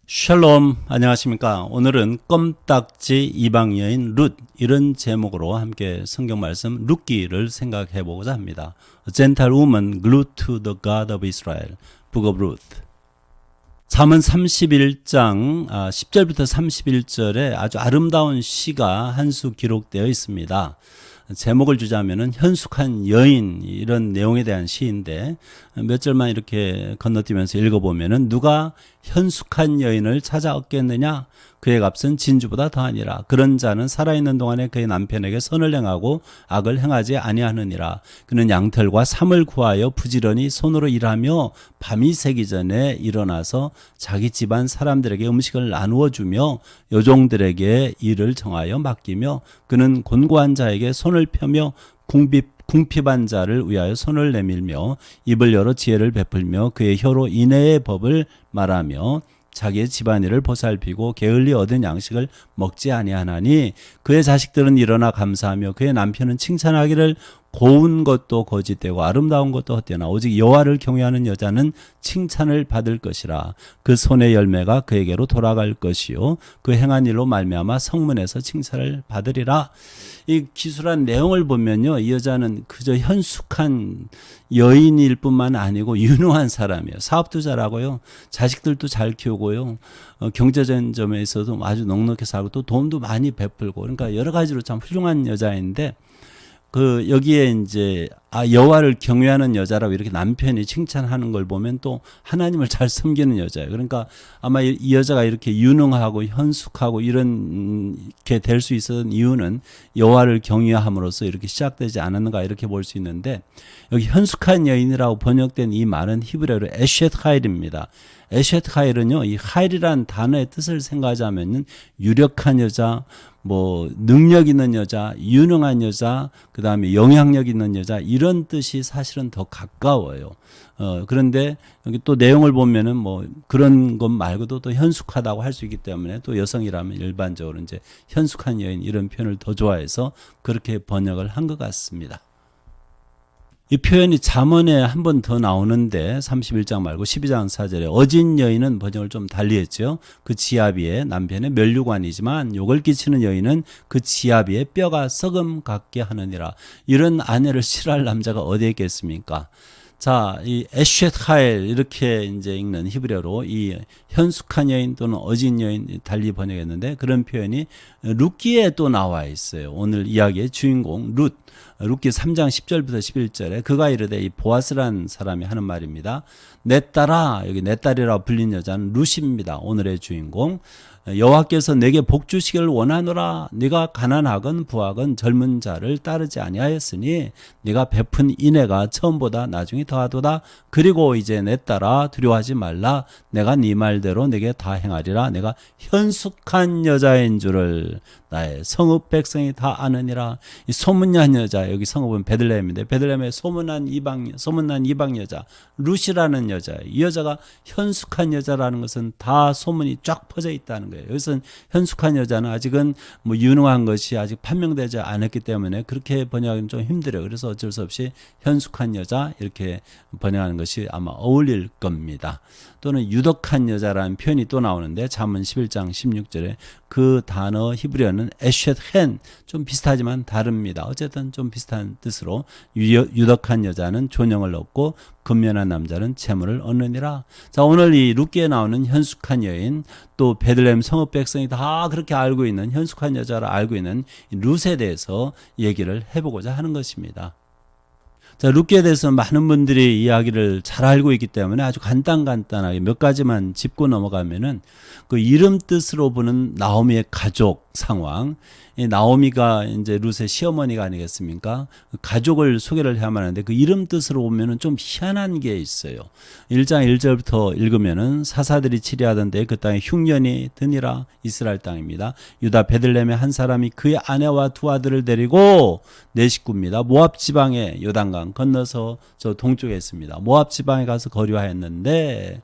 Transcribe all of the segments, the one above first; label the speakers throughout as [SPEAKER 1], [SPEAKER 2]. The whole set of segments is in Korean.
[SPEAKER 1] 샬롬, 안녕하십니까. 오늘은 껌딱지 이방 여인 룻, 이런 제목으로 함께 성경 말씀 룻기를 생각해 보고자 합니다. A Gentile woman glued to the God of Israel, Book of Ruth. 잠언 31장 10절부터 31절에 아주 아름다운 시가 한 수 기록되어 있습니다. 제목을 주자면은 현숙한 여인, 이런 내용에 대한 시인데 몇 절만 이렇게 건너뛰면서 읽어보면은 누가 현숙한 여인을 찾아 얻겠느냐? 그의 값은 진주보다 더하니라. 그런 자는 살아있는 동안에 그의 남편에게 선을 행하고 악을 행하지 아니하느니라. 그는 양털과 삼을 구하여 부지런히 손으로 일하며 밤이 새기 전에 일어나서 자기 집안 사람들에게 음식을 나누어 주며 여종들에게 일을 정하여 맡기며 그는 곤고한 자에게 손을 펴며 궁핍한 자를 위하여 손을 내밀며 입을 열어 지혜를 베풀며 그의 혀로 인애의 법을 말하며 자기의 집안일을 보살피고 게을리 얻은 양식을 먹지 아니하나니 그의 자식들은 일어나 감사하며 그의 남편은 칭찬하기를 고운 것도 거짓되고 아름다운 것도 헛되나 오직 여호와를 경외하는 여자는 칭찬을 받을 것이라. 그 손의 열매가 그에게로 돌아갈 것이요 그 행한 일로 말미암아 성문에서 칭찬을 받으리라. 이 기술한 내용을 보면요, 이 여자는 그저 현숙한 여인일 뿐만 아니고 유능한 사람이에요. 사업도 잘하고요, 자식들도 잘 키우고요, 경제적인 점에서도 아주 넉넉히 살고 또 도움도 많이 베풀고, 그러니까 여러 가지로 참 훌륭한 여자인데, 여기에 이제 여호와를 경외하는 여자라고 이렇게 남편이 칭찬하는 걸 보면 또 하나님을 잘 섬기는 여자예요. 그러니까 아마 이 여자가 이렇게 유능하고 현숙하고 이렇게 될 수 있었던 이유는 여호와를 경외함으로써 이렇게 시작되지 않았는가, 이렇게 볼 수 있는데, 여기 현숙한 여인이라고 번역된 이 말은 히브리어로 에셋 하일입니다. 에셋 하일은요, 이 하일이라는 단어의 뜻을 생각하자면은 유력한 여자, 능력 있는 여자, 유능한 여자, 그 다음에 영향력 있는 여자, 이런 뜻이 사실은 더 가까워요. 그런데 여기 또 내용을 보면은 그런 것 말고도 또 현숙하다고 할 수 있기 때문에 또 여성이라면 일반적으로 이제 현숙한 여인, 이런 표현을 더 좋아해서 그렇게 번역을 한 것 같습니다. 이 표현이 잠언에 한 번 더 나오는데 31장 말고 12장 4절에 어진 여인은 번역을 좀 달리했죠. 그 지아비의 남편의 면류관이지만 욕을 끼치는 여인은 그 지아비의 뼈가 썩음 같게 하느니라. 이런 아내를 싫어할 남자가 어디에 있겠습니까? 자, 이 에셋 하일, 이렇게 이제 읽는 히브리어로 이 현숙한 여인 또는 어진 여인 달리 번역했는데, 그런 표현이 룻기에 또 나와 있어요. 오늘 이야기의 주인공 룻, 룻기 3장 10절부터 11절에 그가 이르되, 이 보아스라는 사람이 하는 말입니다. 내 딸아, 여기 내 딸이라고 불린 여자는 룻입니다. 오늘의 주인공. 여호와께서 내게 복 주시기를 원하노라. 네가 가난하건 부하건 젊은 자를 따르지 아니하였으니 네가 베푼 인애가 처음보다 나중에 더하도다. 그리고 이제 내 딸아, 두려워하지 말라. 내가 네 말대로 내게 다 행하리라. 내가 현숙한 여자인 줄을 나의 성읍 백성이 다 아느니라. 이 소문난 여자, 여기 성읍은 베들레헴인데 베들레헴의 소문난 이방 여자 룻이라는 여자, 이 여자가 현숙한 여자라는 것은 다 소문이 쫙 퍼져 있다는 거예요. 여기서는 현숙한 여자는 아직은 유능한 것이 아직 판명되지 않았기 때문에 그렇게 번역하기는 좀 힘들어요. 그래서 어쩔 수 없이 현숙한 여자, 이렇게 번역하는 것이 아마 어울릴 겁니다. 또는 유덕한 여자라는 표현이 또 나오는데 잠언 11장 16절에 그 단어 히브리어는 에셋 헨, 좀 비슷하지만 다릅니다. 어쨌든 좀 비슷한 뜻으로 유덕한 여자는 존영을 얻고 근면한 남자는 재물을 얻느니라. 자, 오늘 이 룻기에 나오는 현숙한 여인, 또 베들레헴 성읍 백성이 다 그렇게 알고 있는 현숙한 여자라 알고 있는 룻에 대해서 얘기를 해보고자 하는 것입니다. 자, 룻기에 대해서 많은 분들이 이야기를 잘 알고 있기 때문에 아주 간단하게 몇 가지만 짚고 넘어가면은, 그 이름 뜻으로 보는 나오미의 가족 상황, 이 나오미가 이제 룻의 시어머니가 아니겠습니까? 가족을 소개를 해야만 하는데 그 이름 뜻으로 보면은 좀 희한한 게 있어요. 1장 1절부터 읽으면은 사사들이 치리하던데 그 땅에 흉년이 드니라. 이스라엘 땅입니다. 유다 베들레헴의 한 사람이 그의 아내와 두 아들을 데리고, 네 식구입니다, 모압 지방에 요단강 건너서 저 동쪽에 있습니다. 모압 지방에 가서 거류하였는데,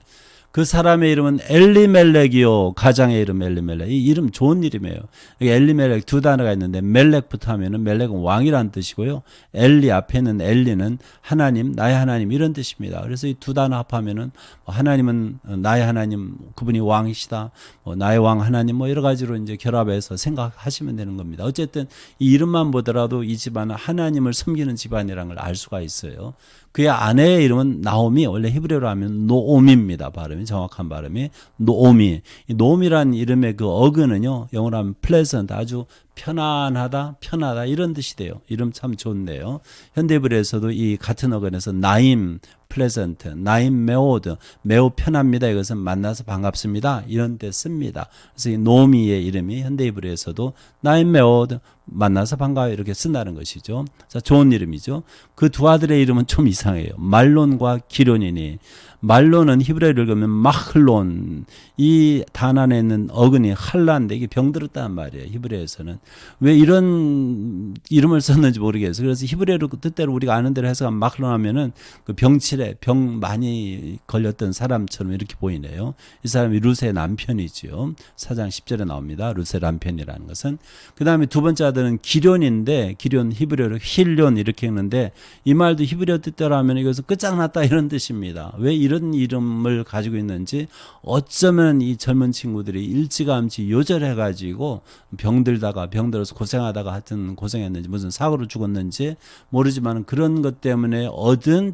[SPEAKER 1] 그 사람의 이름은 엘리멜렉이요. 가장의 이름 엘리멜렉. 이 이름 좋은 이름이에요. 여기 엘리멜렉 두 단어가 있는데 멜렉부터 하면은 멜렉은 왕이라는 뜻이고요. 엘리 앞에 있는 엘리는 하나님, 나의 하나님 이런 뜻입니다. 그래서 이 두 단어 합하면은 하나님은 나의 하나님, 그분이 왕이시다. 나의 왕 하나님 여러 가지로 이제 결합해서 생각하시면 되는 겁니다. 어쨌든 이 이름만 보더라도 이 집안은 하나님을 섬기는 집안이라는 걸 알 수가 있어요. 그의 아내의 이름은 나오미, 원래 히브리어로 하면 노오미입니다. 발음이 정확한 발음이 노오미. 이 노오미라는 이름의 그 어근은요, 영어로 하면 pleasant, 아주 편안하다, 편하다 이런 뜻이 돼요. 이름 참 좋네요. 현대브리에서도 이 같은 어근에서 나임, pleasant, 나임 메오드, 매우 편합니다. 이것은 만나서 반갑습니다. 이런 데 씁니다. 그래서 이 노미의 이름이 현대브리에서도 나임 메오드, 만나서 반가워요 이렇게 쓴다는 것이죠. 자, 좋은 이름이죠. 그 두 아들의 이름은 좀 이상해요. 말론과 기론이니, 말론은 히브리어를 읽으면 마흘론, 이 단 안에 있는 어근이 할란데 이게 병들었다는 말이에요. 히브리어에서는 왜 이런 이름을 썼는지 모르겠어요. 그래서 히브리어로 뜻대로 우리가 아는 대로 해석하면 마흘론 하면은 그 병치레, 병 많이 걸렸던 사람처럼 이렇게 보이네요. 이 사람이 룻의 남편이지요. 4장 10절에 나옵니다. 룻의 남편이라는 것은. 그 다음에 두 번째 아들은 기련인데, 기련 히브리어로 힐련 이렇게 읽는데 이 말도 히브리어 뜻대로 하면 이것은 끝장났다 이런 뜻입니다. 왜 이런 이름을 가지고 있는지, 어쩌면 이 젊은 친구들이 일찌감치 요절해가지고 병들어서 고생하다가 하여튼 고생했는지 무슨 사고로 죽었는지 모르지만 그런 것 때문에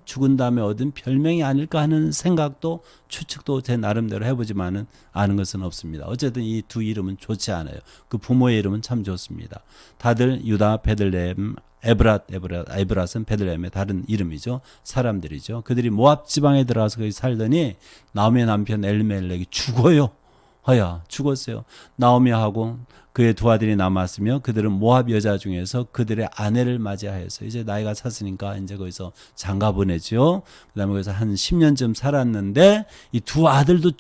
[SPEAKER 1] 죽은 다음에 얻은 별명이 아닐까 하는 생각도 추측도 제 나름대로 해보지만은 아는 것은 없습니다. 어쨌든 이 두 이름은 좋지 않아요. 그 부모의 이름은 참 좋습니다. 다들 유다, 베들레헴, 에브랏은 베들레헴의 다른 이름이죠. 사람들이죠. 그들이 모압 지방에 들어가서 거기 살더니 나오미의 남편 엘리멜렉이 죽어요. 죽었어요. 나오미하고 그의 두 아들이 남았으며 그들은 모압 여자 중에서 그들의 아내를 맞이하여서 이제 나이가 찼으니까 이제 거기서 장가 보내죠. 그다음에 거기서 한 10년쯤 살았는데 이 두 아들도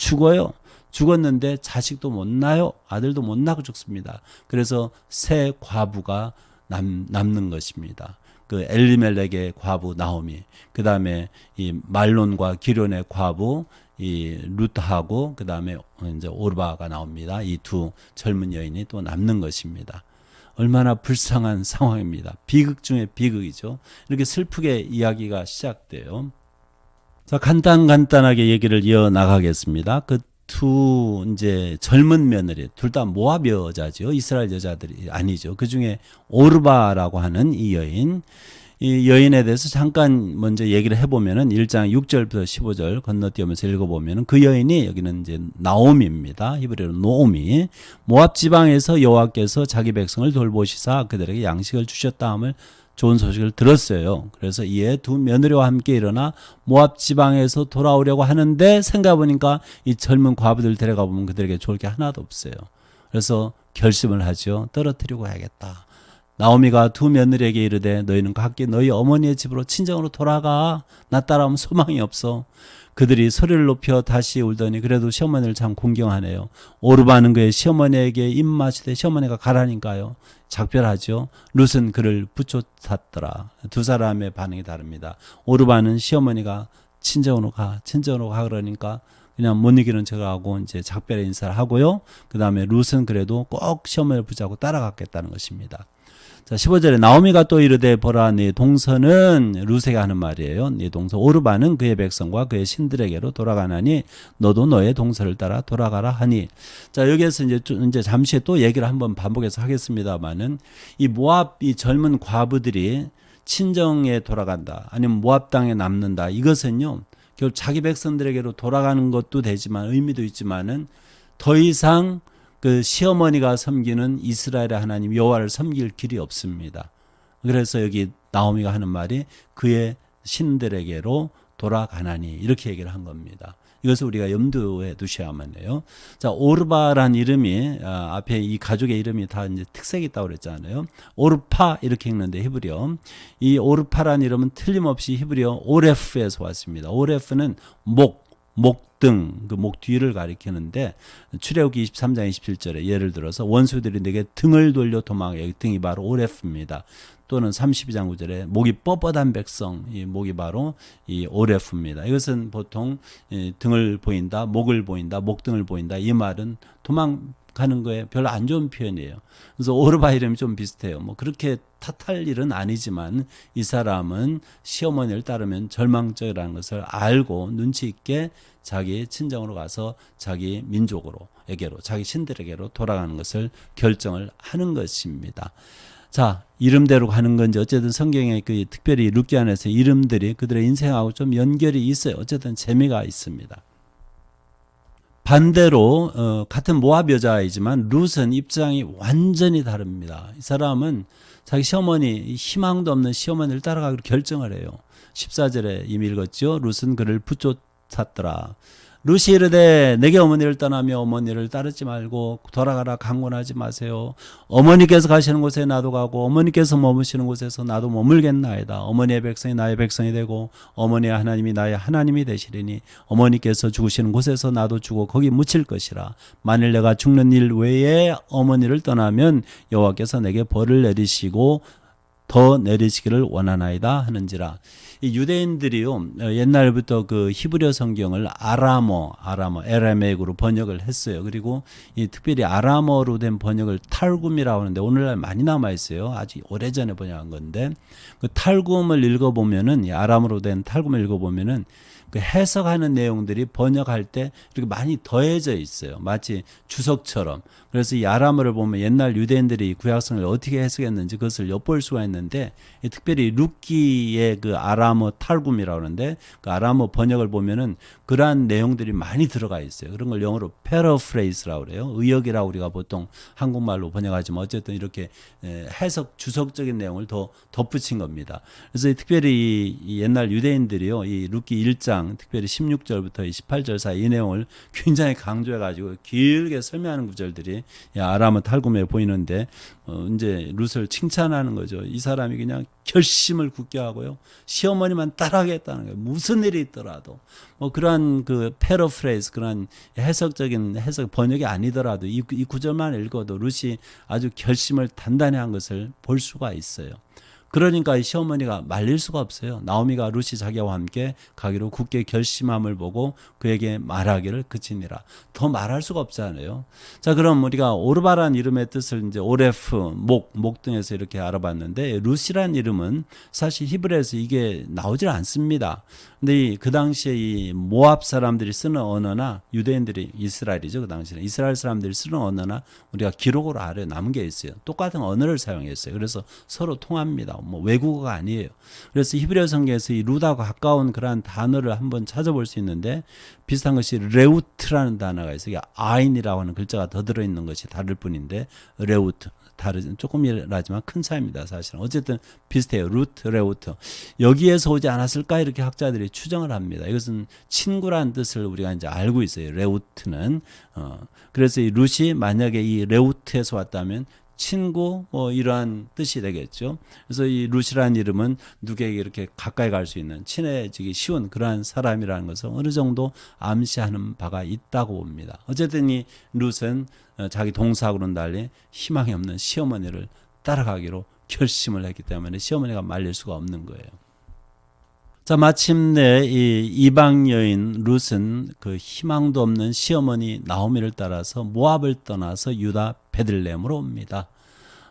[SPEAKER 1] 죽었는데 자식도 못 낳아요. 아들도 못 낳고 죽습니다. 그래서 새 과부가 남는 것입니다. 그 엘리멜렉의 과부 나오미, 그 다음에 이 말론과 기론의 과부 이 루트하고 그 다음에 이제 오르바가 나옵니다. 이 두 젊은 여인이 또 남는 것입니다. 얼마나 불쌍한 상황입니다. 비극 중에 비극이죠. 이렇게 슬프게 이야기가 시작돼요. 자, 간단하게 얘기를 이어 나가겠습니다. 그 두 이제 젊은 며느리, 둘 다 모압 여자죠. 이스라엘 여자들이 아니죠. 그 중에 오르바라고 하는 이 여인, 이 여인에 대해서 잠깐 먼저 얘기를 해보면은 1장 6절부터 15절 건너뛰면서 읽어보면은 그 여인이 여기는 이제 나오미입니다. 히브리어로 노오미. 모압 지방에서 여호와께서 자기 백성을 돌보시사 그들에게 양식을 주셨다함을 좋은 소식을 들었어요. 그래서 이에 두 며느리와 함께 일어나 모압 지방에서 돌아오려고 하는데 생각해보니까 이 젊은 과부들 데려가 보면 그들에게 좋을 게 하나도 없어요. 그래서 결심을 하죠. 떨어뜨리고 해야겠다. 나오미가 두 며느리에게 이르되 너희는 각기 너희 어머니의 집으로 친정으로 돌아가. 나 따라오면 소망이 없어. 그들이 소리를 높여 다시 울더니 그래도 시어머니를 참 공경하네요. 오르바는 그의 시어머니에게 입맞추되 시어머니가 가라니까요. 작별하죠. 룻은 그를 붙여탔더라. 두 사람의 반응이 다릅니다. 오르바는 시어머니가 친정으로 가 그러니까 그냥 못 이기는 척하고 이제 작별의 인사를 하고요. 그 다음에 룻은 그래도 꼭 시어머니를 붙잡고 따라갔겠다는 것입니다. 자, 15절에 나오미가 또 이르되 보라 네 동서는 룻에게 하는 말이에요. 네 동서 오르바는 그의 백성과 그의 신들에게로 돌아가나니 너도 너의 동서를 따라 돌아가라 하니. 자, 여기에서 이제 잠시 또 얘기를 한번 반복해서 하겠습니다만은 이 모압 이 젊은 과부들이 친정에 돌아간다 아니면 모압 땅에 남는다, 이것은요 결국 자기 백성들에게로 돌아가는 것도 되지만 의미도 있지만은 더 이상 그 시어머니가 섬기는 이스라엘의 하나님 여호와를 섬길 길이 없습니다. 그래서 여기 나오미가 하는 말이 그의 신들에게로 돌아가나니 이렇게 얘기를 한 겁니다. 이것을 우리가 염두에 두셔야만 해요. 자, 오르바란 이름이 앞에 이 가족의 이름이 다 이제 특색이 있다고 그랬잖아요. 오르파 이렇게 읽는데 히브리어. 이 오르파란 이름은 틀림없이 히브리어 오레프에서 왔습니다. 오레프는 목 목등, 그 목 뒤를 가리키는데 출애굽기 23장 27절에 예를 들어서 원수들이 내게 등을 돌려 도망해, 등이 바로 오레프입니다. 또는 32장 9절에 목이 뻣뻣한 백성, 이 목이 바로 이 오레프입니다. 이것은 보통 등을 보인다, 목을 보인다, 목등을 보인다, 이 말은 도망가는 거에 별로 안 좋은 표현이에요. 그래서 오르바 이름이 좀 비슷해요. 뭐 그렇게 탓할 일은 아니지만 이 사람은 시어머니를 따르면 절망적이라는 것을 알고 눈치 있게 자기 친정으로 가서 자기 민족으로에게로, 자기 신들에게로 돌아가는 것을 결정을 하는 것입니다. 자, 이름대로 가는 건지 어쨌든 성경에 그 특별히 룻기 안에서 이름들이 그들의 인생하고 좀 연결이 있어요. 어쨌든 재미가 있습니다. 반대로 같은 모압 여자이지만 룻은 입장이 완전히 다릅니다. 이 사람은 자기 시어머니, 희망도 없는 시어머니를 따라가기로 결정을 해요. 14절에 이미 읽었죠. 룻은 그를 붙쫓았더라. 룻이 이르되 내게 어머니를 떠나며 어머니를 따르지 말고 돌아가라, 강권하지 마세요. 어머니께서 가시는 곳에 나도 가고 어머니께서 머무시는 곳에서 나도 머물겠나이다. 어머니의 백성이 나의 백성이 되고 어머니의 하나님이 나의 하나님이 되시리니 어머니께서 죽으시는 곳에서 나도 죽어 거기 묻힐 것이라. 만일 내가 죽는 일 외에 어머니를 떠나면 여호와께서 내게 벌을 내리시고 더 내리시기를 원하나이다 하는지라. 이 유대인들이요, 옛날부터 그 히브리어 성경을 에라메익으로 번역을 했어요. 그리고 이 특별히 아람어로 된 번역을 탈굼이라고 하는데 오늘날 많이 남아 있어요. 아주 오래전에 번역한 건데 그 탈굼을 읽어보면은, 이 아람어로 된 탈굼을 읽어보면은 그 해석하는 내용들이 번역할 때 이렇게 많이 더해져 있어요. 마치 주석처럼. 그래서 이 아람어를 보면 옛날 유대인들이 구약성을 어떻게 해석했는지 그것을 엿볼 수가 있는데, 특별히 룻기의 그 아람어 탈굼이라고 하는데 그 아람어 번역을 보면은 그러한 내용들이 많이 들어가 있어요. 그런 걸 영어로 패러프레이스라고 그래요. 의역이라고 우리가 보통 한국말로 번역하지만 어쨌든 이렇게 해석, 주석적인 내용을 더 덧붙인 겁니다. 그래서 특별히 이 옛날 유대인들이요, 이 룻기 1장 특별히 16절부터 18절 사이 이 내용을 굉장히 강조해가지고 길게 설명하는 구절들이 아람어 탈굼에 보이는데 이제 룻을 칭찬하는 거죠. 이 사람이 그냥 결심을 굳게 하고요, 시어머니만 따라하겠다는 거예요. 무슨 일이 있더라도. 뭐 그러한 그 패러프레이즈, 그런 해석적인 해석 번역이 아니더라도 이 구절만 읽어도 룻이 아주 결심을 단단히 한 것을 볼 수가 있어요. 그러니까 이 시어머니가 말릴 수가 없어요. 나오미가 룻이 자기와 함께 가기로 굳게 결심함을 보고 그에게 말하기를 그치니라. 더 말할 수가 없잖아요. 자, 그럼 우리가 오르바란 이름의 뜻을 이제 오레프, 목 등에서 이렇게 알아봤는데, 룻이란 이름은 사실 히브리어에서 이게 나오질 않습니다. 근데 그 당시에 이 모압 사람들이 쓰는 언어나 유대인들이, 이스라엘이죠, 그 당시에는 이스라엘 사람들이 쓰는 언어나 우리가 기록으로 아래 남은 게 있어요. 똑같은 언어를 사용했어요. 그래서 서로 통합니다. 뭐 외국어가 아니에요. 그래서 히브리어 성경에서 이 룻하고 가까운 그러한 단어를 한번 찾아볼 수 있는데, 비슷한 것이 레우트라는 단어가 있어요. 이게 아인이라고 하는 글자가 더 들어있는 것이 다를 뿐인데, 레우트, 다르지, 조금이라지만 큰 차이입니다. 사실은 어쨌든 비슷해요. 루트, 레우트. 여기에서 오지 않았을까 이렇게 학자들이 추정을 합니다. 이것은 친구라는 뜻을 우리가 이제 알고 있어요. 레우트는. 그래서 이 룻이 만약에 이 레우트에서 왔다면 친구, 뭐 이러한 뜻이 되겠죠. 그래서 이 룻이라는 이름은 누구에게 이렇게 가까이 갈 수 있는, 친해지기 쉬운 그러한 사람이라는 것을 어느 정도 암시하는 바가 있다고 봅니다. 어쨌든 이 룻은 자기 동사하고는 달리 희망이 없는 시어머니를 따라가기로 결심을 했기 때문에 시어머니가 말릴 수가 없는 거예요. 자, 마침내 이 이방 여인 룻은 그 희망도 없는 시어머니 나오미를 따라서 모압을 떠나서 유다 베들레헴으로 옵니다.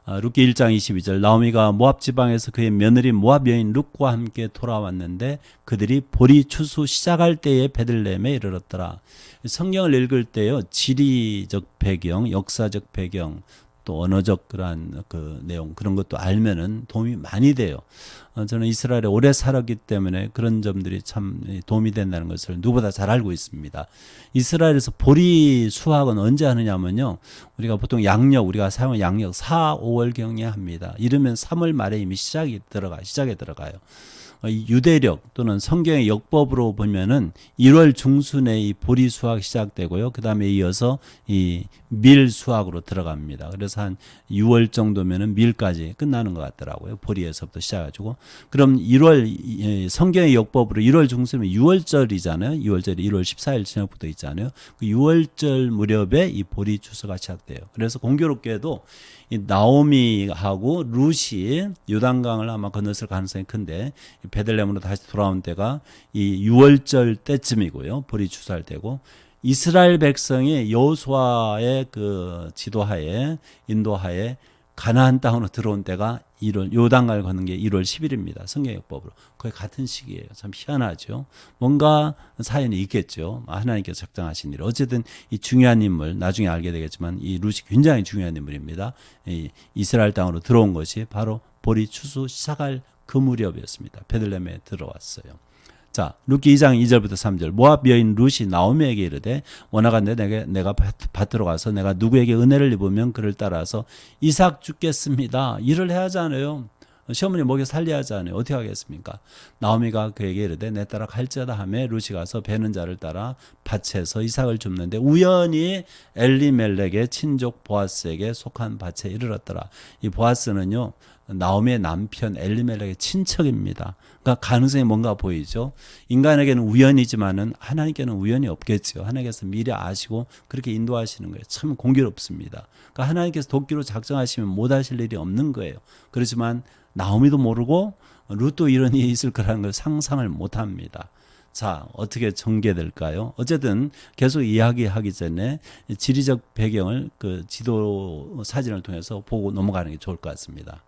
[SPEAKER 1] 룻기 1장 22절, 나오미가 모압 지방에서 그의 며느리 모압 여인 룻과 함께 돌아왔는데 그들이 보리 추수 시작할 때에 베들레헴에 이르렀더라. 성경을 읽을 때요, 지리적 배경, 역사적 배경, 또 언어적 그러한 그 내용, 그런 것도 알면은 도움이 많이 돼요. 저는 이스라엘에 오래 살았기 때문에 그런 점들이 참 도움이 된다는 것을 누구보다 잘 알고 있습니다. 이스라엘에서 보리 수확은 언제 하느냐면요, 우리가 보통 우리가 사용하는 양력 4, 5월경에 합니다. 이르면 3월 말에 이미 시작에 들어가요. 유대력 또는 성경의 역법으로 보면은 1월 중순에 이 보리 수확 시작되고요. 그 다음에 이어서 이 밀 수확으로 들어갑니다. 그래서 한 6월 정도면은 밀까지 끝나는 것 같더라고요. 보리에서부터 시작해가지고. 그럼 1월, 성경의 역법으로 1월 중순이면 6월절이잖아요. 6월절이 1월 14일 저녁부터 있잖아요. 그 6월절 무렵에 이 보리 추수가 시작돼요. 그래서 공교롭게도 이 나오미하고 룻이 요단강을 아마 건넜을 가능성이 큰데 베들레헴으로 다시 돌아온 때가 이 6월절 때쯤이고요. 보리 추수할 때고 이스라엘 백성이 여호수아의 그 지도하에 인도하에 가나안 땅으로 들어온 때가 1월 요단강을 걷는 게 1월 10일입니다. 성경역법으로 거의 같은 시기예요. 참 희한하죠. 뭔가 사연이 있겠죠. 하나님께서 작정하신 일. 어쨌든 이 중요한 인물 나중에 알게 되겠지만 이 룻이 굉장히 중요한 인물입니다. 이 이스라엘 땅으로 들어온 것이 바로 보리 추수 시작할 그 무렵이었습니다. 베들레헴에 들어왔어요. 자, 룻기 2장 2절부터 3절. 모압 여인 룻이 나오미에게 이르되 원하건대 내가 밭으로 가서 내가 누구에게 은혜를 입으면 그를 따라서 이삭 죽겠습니다. 일을 해야 하잖아요. 시어머니 먹여 살려야 하잖아요. 어떻게 하겠습니까? 나오미가 그에게 이르되 내 따라 갈지어다 하며 룻이 가서 베는 자를 따라 밭에서 이삭을 줍는데 우연히 엘리멜렉의 친족 보아스에게 속한 밭에 이르렀더라. 이 보아스는요 나오미의 남편 엘리멜렉의 친척입니다. 그러니까 가능성이 뭔가 보이죠. 인간에게는 우연이지만은 하나님께는 우연이 없겠죠. 하나님께서 미리 아시고 그렇게 인도하시는 거예요. 참 공교롭습니다. 그러니까 하나님께서 도끼로 작정하시면 못하실 일이 없는 거예요. 그렇지만 나오미도 모르고 룻도 이런 일이 있을 거라는 걸 상상을 못합니다. 자, 어떻게 전개될까요? 어쨌든 계속 이야기하기 전에 지리적 배경을 그 지도 사진을 통해서 보고 넘어가는 게 좋을 것 같습니다.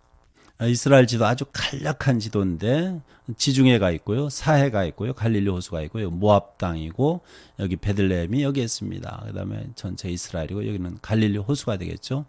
[SPEAKER 1] 이스라엘 지도 아주 간략한 지도인데 지중해가 있고요. 사해가 있고요. 갈릴리 호수가 있고요. 모압 땅이고 여기 베들레헴이 여기 있습니다. 그다음에 전체 이스라엘이고 여기는 갈릴리 호수가 되겠죠.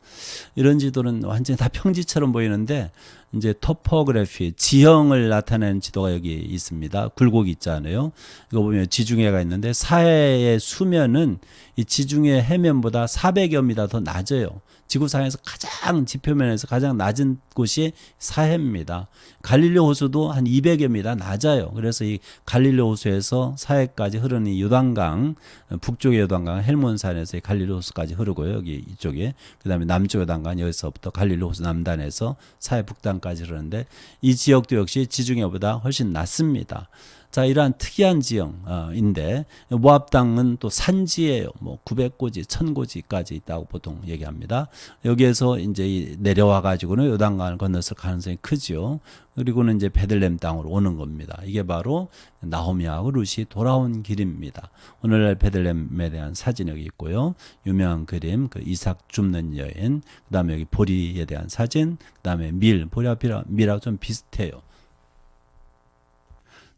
[SPEAKER 1] 이런 지도는 완전히 다 평지처럼 보이는데 이제 토포그래피 지형을 나타내는 지도가 여기 있습니다. 굴곡이 있잖아요. 이거 보면 지중해가 있는데 사해의 수면은 이 지중해 해면보다 400여 미터 더 낮아요. 지구상에서 가장 지표면에서 가장 낮은 곳이 사해입니다. 갈릴리 호수도 한 200여 미터 낮아요. 그래서 이 갈릴리 호수에서 사해까지 흐르는 이 요단강, 북쪽의 요단강 헬몬산에서 이 갈릴리 호수까지 흐르고요. 여기 이쪽에 그다음에 남쪽 요단강 여기서부터 갈릴리 호수 남단에서 사해 북단까지 흐르는데 이 지역도 역시 지중해보다 훨씬 낮습니다. 자, 이러한 특이한 지형인데 모압 땅은 또 산지예요. 뭐 900고지, 1000고지까지 있다고 보통 얘기합니다. 여기에서 이제 내려와 가지고는 요단강을 건넜을 가능성이 크죠. 그리고는 이제 베들레헴 땅으로 오는 겁니다. 이게 바로 나오미하고 룻이 돌아온 길입니다. 오늘날 베들레헴에 대한 사진 여기 있고요. 유명한 그림, 그 이삭 줍는 여인, 그다음에 여기 보리에 대한 사진, 그다음에 밀하고 좀 비슷해요.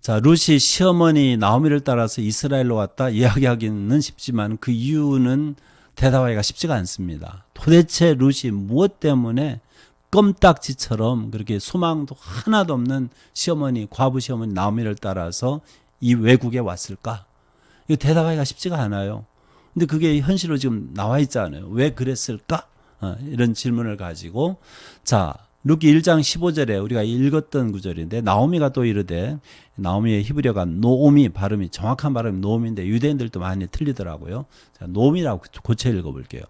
[SPEAKER 1] 자, 룻이 시어머니 나오미를 따라서 이스라엘로 왔다 이야기하기는 쉽지만 그 이유는 대답하기가 쉽지가 않습니다. 도대체 룻이 무엇 때문에 껌딱지처럼 그렇게 소망도 하나도 없는 시어머니, 과부 시어머니 나오미를 따라서 이 외국에 왔을까? 이거 대답하기가 쉽지가 않아요. 근데 그게 현실로 지금 나와 있잖아요. 왜 그랬을까? 이런 질문을 가지고 자, 룻기 1장 15절에 우리가 읽었던 구절인데 나오미가 또 이르되 나오미의 히브리어가 노오미 발음이 정확한 발음이 노오미인데 유대인들도 많이 틀리더라고요. 자, 노오미라고 고쳐 읽어볼게요.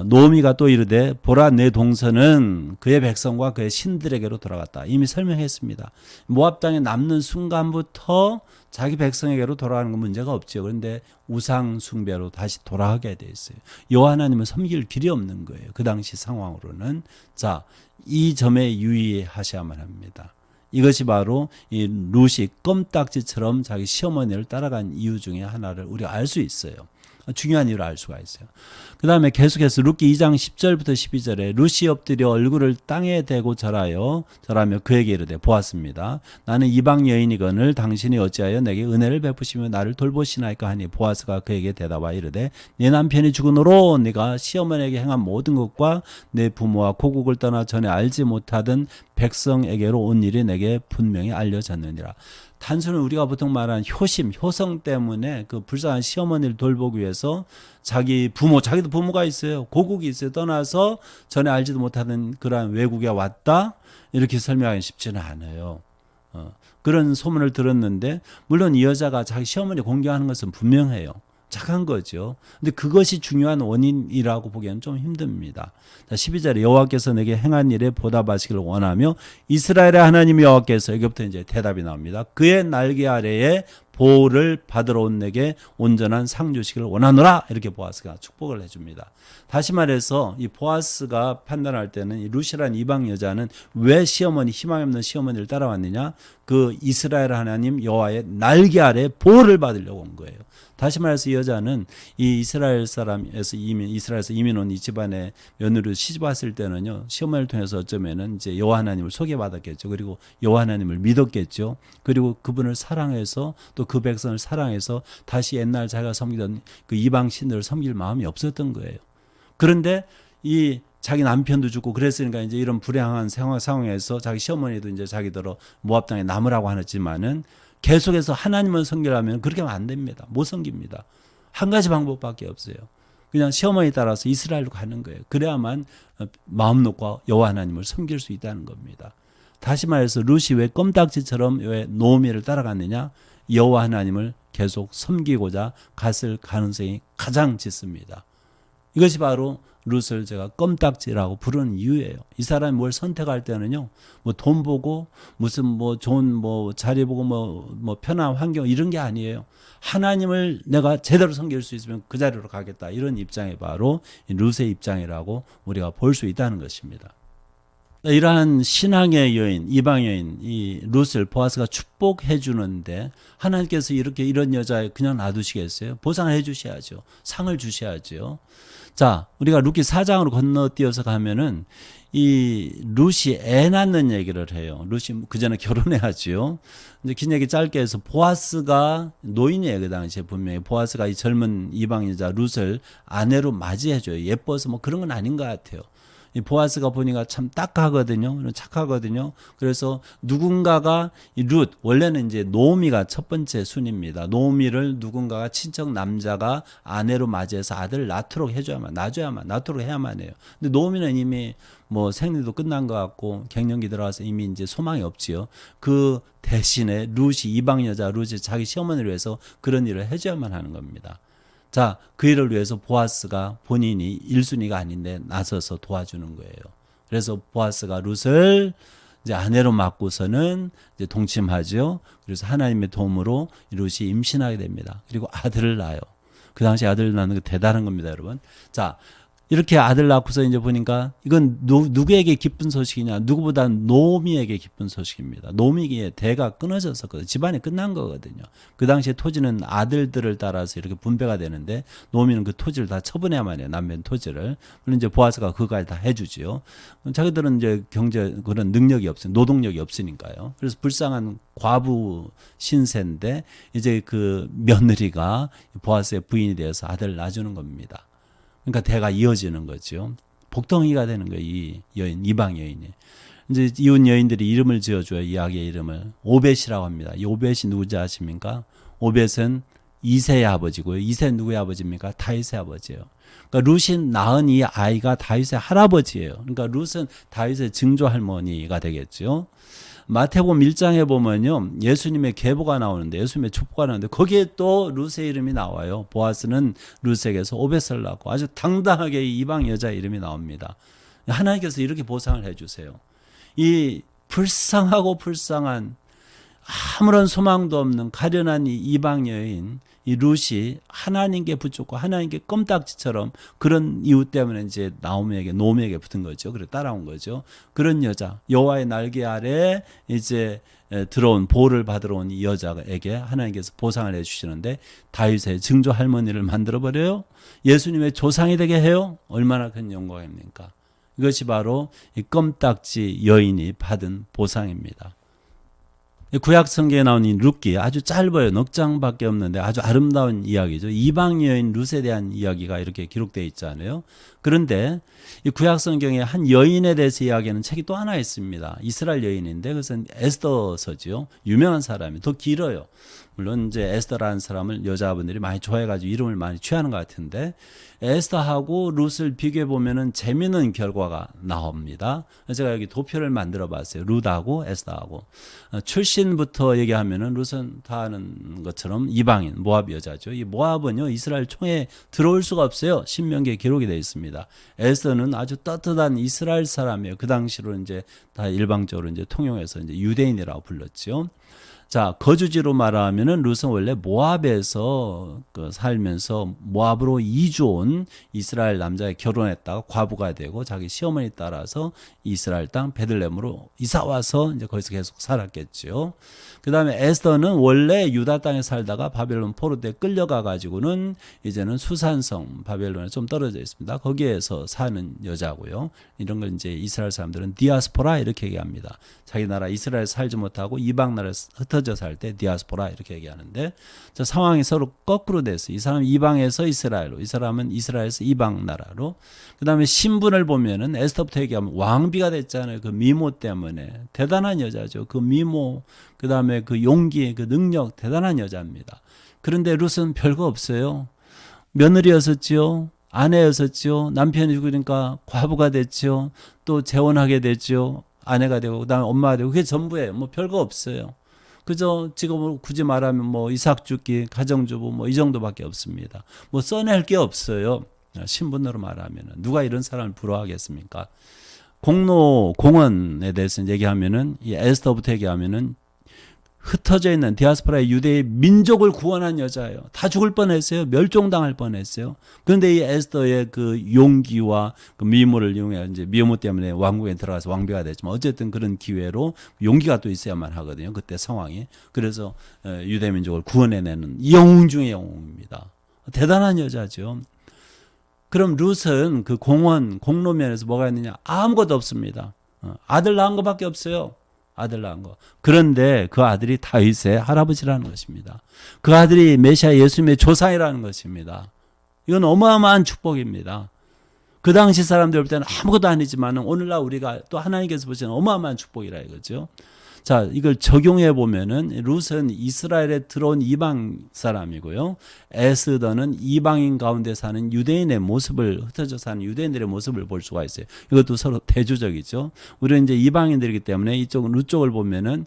[SPEAKER 1] 노오미가 또 이르되 보라 내 동서는 그의 백성과 그의 신들에게로 돌아갔다. 이미 설명했습니다. 모압 땅에 남는 순간부터 자기 백성에게로 돌아가는 건 문제가 없죠. 그런데 우상 숭배로 다시 돌아가게 돼 있어요. 여호와 하나님을 섬길 길이 없는 거예요. 그 당시 상황으로는. 자, 이 점에 유의하셔야만 합니다. 이것이 바로 이 룻이 껌딱지처럼 자기 시어머니를 따라간 이유 중에 하나를 우리가 알 수 있어요. 중요한 이유를 알 수가 있어요. 그 다음에 계속해서 룻기 2장 10절부터 12절에 룻이 엎드려 얼굴을 땅에 대고 절하며 그에게 이르되 보았습니다. 나는 이방 여인이거늘 당신이 어찌하여 내게 은혜를 베푸시며 나를 돌보시나이까 하니 보아스가 그에게 대답하여 이르되 네 남편이 죽은 후로 네가 시어머니에게 행한 모든 것과 내 부모와 고국을 떠나 전에 알지 못하던 백성에게로 온 일이 내게 분명히 알려졌느니라. 단순히 우리가 보통 말하는 효성 때문에 그 불쌍한 시어머니를 돌보기 위해서 자기도 부모가 있어요. 고국이 있어요. 떠나서 전에 알지도 못하던 그러한 외국에 왔다. 이렇게 설명하기 쉽지는 않아요. 그런 소문을 들었는데 물론 이 여자가 자기 시어머니 공경하는 것은 분명해요. 착한 거죠. 근데 그것이 중요한 원인이라고 보기에는 좀 힘듭니다. 자, 12절에 여호와께서 내게 행한 일에 보답하시기를 원하며 이스라엘의 하나님 여호와께서 여기부터 이제 대답이 나옵니다. 그의 날개 아래에 보호를 받으러 온 내게 온전한 상 주시기를 원하노라. 이렇게 보아스가 축복을 해줍니다. 다시 말해서 이 보아스가 판단할 때는 이 룻이라는 이방 여자는 왜 시어머니, 희망이 없는 시어머니를 따라왔느냐? 그 이스라엘 하나님 여호와의 날개 아래 보호를 받으려고 온 거예요. 다시 말해서 이 여자는 이 이스라엘 사람에서 이스라엘에서 이민 온 이 집안의 며느리로 시집 왔을 때는요, 시어머니를 통해서 어쩌면은 이제 여호와 하나님을 소개받았겠죠. 그리고 여호와 하나님을 믿었겠죠. 그리고 그분을 사랑해서 또 그 백성을 사랑해서 다시 옛날 자기가 섬기던 그 이방 신들을 섬길 마음이 없었던 거예요. 그런데 이 자기 남편도 죽고 그랬으니까 이제 이런 불행한 상황에서 자기 시어머니도 이제 자기더러 모압 땅에 남으라고 하지만은 계속해서 하나님을 섬기려면 그렇게 하면 안 됩니다. 못 섬깁니다. 한 가지 방법밖에 없어요. 그냥 시어머니 따라서 이스라엘로 가는 거예요. 그래야만 마음 놓고 여호와 하나님을 섬길 수 있다는 겁니다. 다시 말해서 룻이 왜 껌딱지처럼 왜 노미를 따라갔느냐? 여호와 하나님을 계속 섬기고자 갔을 가능성이 가장 짙습니다. 이것이 바로 룻을 제가 껌딱지라고 부르는 이유예요. 이 사람이 뭘 선택할 때는요, 뭐 돈 보고 무슨 뭐 좋은 뭐 자리 보고 뭐 편한 환경 이런 게 아니에요. 하나님을 내가 제대로 섬길 수 있으면 그 자리로 가겠다. 이런 입장이 바로 룻의 입장이라고 우리가 볼 수 있다는 것입니다. 이러한 신앙의 여인, 이방 여인, 이 룻을 보아스가 축복해 주는데 하나님께서 이렇게 이런 여자에 그냥 놔두시겠어요? 보상해 주셔야죠. 상을 주셔야죠. 자, 우리가 룻기 4장으로 건너뛰어서 가면은 이 룻이 애 낳는 얘기를 해요. 룻이 그 전에 결혼해야죠. 이제 긴 얘기 짧게 해서 보아스가 노인이에요. 그 당시에 분명히 보아스가 이 젊은 이방 여자 룻을 아내로 맞이해줘요. 예뻐서 뭐 그런 건 아닌 것 같아요. 이 보아스가 보니까 참 딱하거든요. 착하거든요. 그래서 누군가가 이 룻, 원래는 이제 노미가 첫 번째 순입니다. 노미를 누군가가 친척 남자가 아내로 맞이해서 아들을 낳도록 해줘야만, 낳도록 해야만 해요. 근데 노미는 이미 뭐 생리도 끝난 것 같고 갱년기 들어가서 이미 이제 소망이 없지요. 그 대신에 룻이 이방 여자 룻이 자기 시어머니를 위해서 그런 일을 해줘야만 하는 겁니다. 자, 그 일을 위해서 보아스가 본인이 1순위가 아닌데 나서서 도와주는 거예요. 그래서 보아스가 룻을 이제 아내로 맡고서는 이제 동침하죠. 그래서 하나님의 도움으로 룻이 임신하게 됩니다. 그리고 아들을 낳아요. 그 당시 아들을 낳는 거 대단한 겁니다, 여러분. 자, 이렇게 아들 낳고서 이제 보니까 이건 누구에게 기쁜 소식이냐? 누구보다 노미에게 기쁜 소식입니다. 노미의 대가 끊어졌었거든요. 집안이 끝난 거거든요. 그 당시에 토지는 아들들을 따라서 이렇게 분배가 되는데 노미는 그 토지를 다 처분해야만 해요. 남편 토지를. 물론 이제 보아스가 그까지 다 해주지요. 자기들은 이제 경제 그런 능력이 없으니 노동력이 없으니까요. 그래서 불쌍한 과부 신세인데 이제 그 며느리가 보아스의 부인이 되어서 아들을 낳아주는 겁니다. 그러니까 대가 이어지는 거죠. 복덩이가 되는 거예요. 이 여인, 이방 여인이. 이제 이웃 여인들이 이름을 지어줘요. 이 아기의 이름을. 오벳이라고 합니다. 이 오벳이 누구지 아십니까? 오벳은 이새의 아버지고요. 이새 누구의 아버지입니까? 다윗의 아버지예요. 그러니까 룻이 낳은 이 아이가 다윗의 할아버지예요. 그러니까 룻은 다윗의 증조 할머니가 되겠죠. 마태복음 1장에 보면요, 예수님의 계보가 나오는데, 예수님의 족보가 나오는데 거기에 또 룻의 이름이 나와요. 보아스는 룻에게서 오벳을 낳고 아주 당당하게 이방 여자 이름이 나옵니다. 하나님께서 이렇게 보상을 해주세요. 이 불쌍한 아무런 소망도 없는 가련한 이 이방 여인 이 룻이 하나님께 붙였고 하나님께 껌딱지처럼 그런 이유 때문에 이제 노미에게 붙은 거죠. 그래 따라온 거죠. 그런 여자 여호와의 날개 아래 이제 들어온 보호를 받으러 온 이 여자에게 하나님께서 보상을 해주시는데 다윗의 증조 할머니를 만들어 버려요. 예수님의 조상이 되게 해요. 얼마나 큰 영광입니까? 이것이 바로 이 껌딱지 여인이 받은 보상입니다. 구약 성경에 나온 이 룻기 아주 짧아요. 넉 장밖에 없는데 아주 아름다운 이야기죠. 이방 여인 룻에 대한 이야기가 이렇게 기록되어 있잖아요. 그런데 이 구약 성경에 한 여인에 대해서 이야기하는 책이 또 하나 있습니다. 이스라엘 여인인데 그것은 에스더서지요. 유명한 사람이 더 길어요. 물론 이제 에스더라는 사람을 여자분들이 많이 좋아해가지고 이름을 많이 취하는 것 같은데 에스더하고 룻을 비교해 보면은 재미있는 결과가 나옵니다. 제가 여기 도표를 만들어 봤어요. 룻하고 에스더하고 출신부터 얘기하면은 룻은 다 아는 것처럼 이방인 모압 여자죠. 이 모압은요 이스라엘 총에 들어올 수가 없어요. 신명기에 기록이 되어 있습니다. 에스더는 아주 떳떳한 이스라엘 사람이에요. 그 당시로 이제 다 일방적으로 이제 통용해서 이제 유대인이라고 불렀죠. 자, 거주지로 말하면은 룻은 원래 모압에서 살면서 모압으로 이주 온 이스라엘 남자에 결혼했다가 과부가 되고 자기 시어머니 따라서 이스라엘 땅 베들레헴으로 이사 와서 이제 거기서 계속 살았겠죠. 그다음에 에스더는 원래 유다 땅에 살다가 바벨론 포로 때 끌려가 가지고는 이제는 수산성 바벨론에 좀 떨어져 있습니다. 거기에서 사는 여자고요. 이런 걸 이제 이스라엘 사람들은 디아스포라 이렇게 얘기합니다. 자기 나라 이스라엘 살지 못하고 이방 나라에 흩어져 살 때 디아스포라 이렇게 얘기하는데 저 상황이 서로 거꾸로 됐어요. 이 사람은 이방에서 이스라엘로, 이 사람은 이스라엘에서 이방 나라로. 그다음에 신분을 보면은 에스더부터 얘기하면 왕비가 됐잖아요. 그 미모 때문에 대단한 여자죠. 그 미모, 그다음에 그 용기, 그 능력 대단한 여자입니다. 그런데 룻은 별거 없어요. 며느리였었지요. 아내였었지요. 남편이 죽으니까 과부가 됐지요. 또 재혼하게 됐지요. 아내가 되고 그다음에 엄마가 되고 그게 전부예요. 뭐 별거 없어요. 그저 지금 굳이 말하면 뭐 이삭 죽기, 가정주부 뭐 이 정도밖에 없습니다. 뭐 써낼 게 없어요. 신분으로 말하면 누가 이런 사람을 부러워하겠습니까? 공원에 대해서 얘기하면은 이 에스더부터 얘기하면은 흩어져 있는 디아스포라의 유대의 민족을 구원한 여자예요. 다 죽을 뻔했어요. 멸종당할 뻔했어요. 그런데 이 에스더의 그 용기와 그 미모를 이용해 이제 미모 때문에 왕국에 들어가서 왕비가 됐지만 어쨌든 그런 기회로 용기가 또 있어야만 하거든요. 그때 상황이. 그래서 유대 민족을 구원해내는 영웅 중의 영웅입니다. 대단한 여자죠. 그럼 룻은 그 공로면에서 뭐가 있느냐? 아무것도 없습니다. 아들 낳은 것밖에 없어요. 아들 낳은 거. 그런데 그 아들이 다윗의 할아버지라는 것입니다. 그 아들이 메시아 예수님의 조상이라는 것입니다. 이건 어마어마한 축복입니다. 그 당시 사람들 볼 때는 아무것도 아니지만 오늘날 우리가 또 하나님께서 보시는 어마어마한 축복이라 이거죠. 자, 이걸 적용해 보면은 룻은 이스라엘에 들어온 이방 사람이고요. 에스더는 이방인 가운데 사는 유대인의 모습을 흩어져 사는 유대인들의 모습을 볼 수가 있어요. 이것도 서로 대조적이죠. 우리는 이제 이방인들이기 때문에 이쪽 룻 쪽을 보면은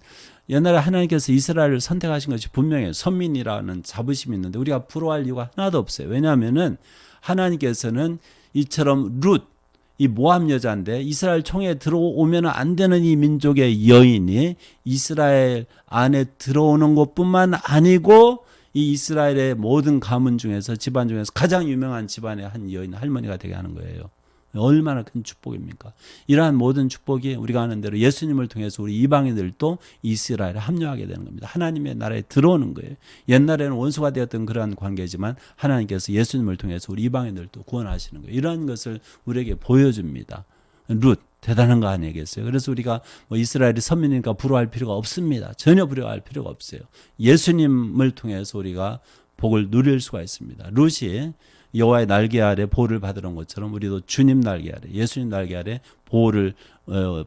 [SPEAKER 1] 옛날에 하나님께서 이스라엘을 선택하신 것이 분명해요. 선민이라는 자부심이 있는데 우리가 부러워할 이유가 하나도 없어요. 왜냐하면은 하나님께서는 이처럼 룻 이 모압 여자인데 이스라엘 총에 들어오면 안 되는 이 민족의 여인이 이스라엘 안에 들어오는 것뿐만 아니고 이 이스라엘의 모든 가문 중에서 집안 중에서 가장 유명한 집안의 한 여인 할머니가 되게 하는 거예요. 얼마나 큰 축복입니까? 이러한 모든 축복이 우리가 아는 대로 예수님을 통해서 우리 이방인들도 이스라엘에 합류하게 되는 겁니다. 하나님의 나라에 들어오는 거예요. 옛날에는 원수가 되었던 그러한 관계지만 하나님께서 예수님을 통해서 우리 이방인들도 구원하시는 거예요. 이러한 것을 우리에게 보여줍니다. 룻 대단한 거 아니겠어요? 그래서 우리가 뭐 이스라엘이 선민이니까 부러워할 필요가 없습니다. 전혀 부러워할 필요가 없어요. 예수님을 통해서 우리가 복을 누릴 수가 있습니다. 룻이 여호와의 날개 아래 보호를 받으러 온 것처럼 우리도 주님 날개 아래, 예수님 날개 아래 보호를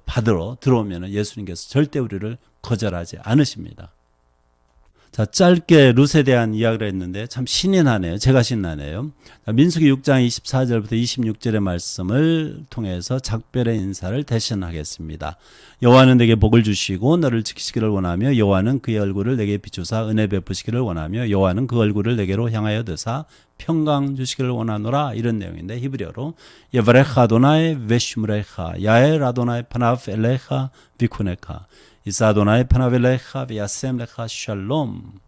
[SPEAKER 1] 받으러 들어오면 예수님께서 절대 우리를 거절하지 않으십니다. 자, 짧게 룻에 대한 이야기를 했는데 참 신이 나네요. 제가 신나네요. 민수기 6장 24절부터 26절의 말씀을 통해서 작별의 인사를 대신하겠습니다. 여호와는 내게 복을 주시고 너를 지키시기를 원하며 여호와는 그의 얼굴을 내게 비추사 은혜 베푸시기를 원하며 여호와는 그 얼굴을 내게로 향하여 드사 평강 주시기를 원하노라. 이런 내용인데 히브리어로 예브레카 아도나이 베슈므레카 야엘 아도나이 파나프 엘레카 비쿠네카 이사 아도나이 파나벨레카 비야셈레카 샬롬.